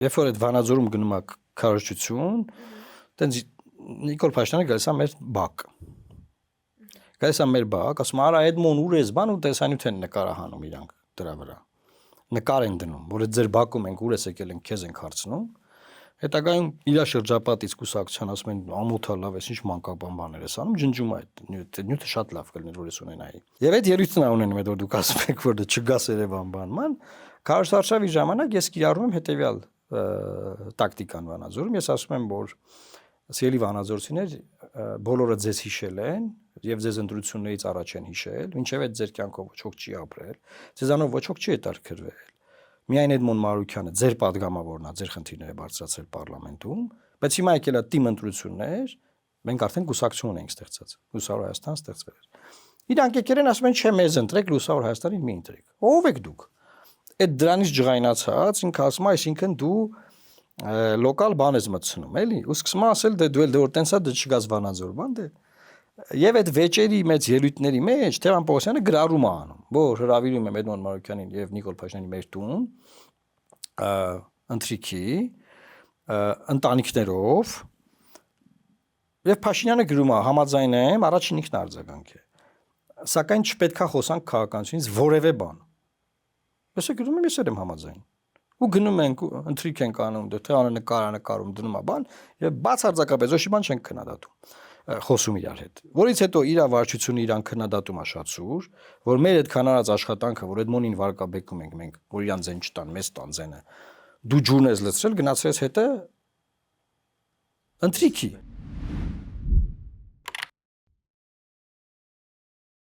Երբ որ այդ Վանաձորում գնում է քարոզչություն, տենց Նիկոլ Փաշինյանը գալիս է մեր բակ։ Գալիս է մեր բակ, ասում արա Էդմոն ուր ես բան ու տեսանյութ են նկարահանում իրանք դրա վրա։ Նկար են դնում, որ այդ ձեր բակում ենք ուր ես եկել ենք քեզ ենք հարցնում։ Հետագայում իր շրջապատից կուսակցության ասում են ամոթա լավ ես ինչ մանկական բաներ ես անում, ջնջում է այդ նյութը շատ լավ կլիներ որ ես ունենայի։ Եվ այդ ելույթն ունենում է որ դուք ասում եք որ դա չգաս Երևան բանման, քարոզարշավի ժամանակ ես կիրառում եմ հետեւյալ տակտիկան Վանաձորում, ես ասում եմ որ սիրելի վանաձորցիներ բոլորը ձեզ հիշել են եւ ձեզ ընտրություններից առաջ են հիշել, ինչեւ այդ ձեր կյանքով ոչ ոք չի ապրել, ձեզանով ոչ ոք չի հետաքրքրվել։ Միայն Էդմոն Մարուքյանը ձեր падգամավորն է, ձեր խնդիրները բարձրացրել պարլամենտում, բայց հիմա եկել է թիմ ընտրություններ, մենք արդեն կուսակցություն ենք ստեղծած, Լուսավոր Հայաստան ստեղծվել է։ Իրանք եկել են ասում են չէ մեզ ընտրեք Լուսավոր Հայաստանին մի ընտրեք։ Ո՞վ եք դուք։ Այդ դրանից ջղայնացած ինքը ասում է, այսինքն դու լոկալ բան ես մտցնում, էլի, ու սկսում ասել դե դու էլ դե որ տենցա դե չգաս Վանաձոր բան դե։ Եվ այդ վեճերի մեջ ելույթների մեջ Թևան Պողոսյանը գրառում է անում, որ հրավիրում եմ Էդմոն Մարուքյանին եւ Նիկոլ Փաշինյանին մեր տուն ընթրիքի ընտանիքներով եւ Փաշինյանը գրում է համաձայն եմ առաջին ինքն արձագանք է սակայն չպետքա խոսանք քաղաքականությունից որևէ բան ես գրում եմ ես եմ համաձայն ու գնում ենք ընթրիք ենք անում դե Թևանը նկարում դնում է բան եւ բացարձակապես ոչ մի բան չենք քննադատում խոսում իրար հետ որից հետո իր վարչությունը իրան քննադատում է շատ սուր որ մեր այդքան արած աշխատանքը որ Էդմոնին վարկաբեկում ենք մենք որ իրան ձեն չտան մեզ տան ձենը դու ջուրն ես լցրել գնացրես հետը ընթրիքի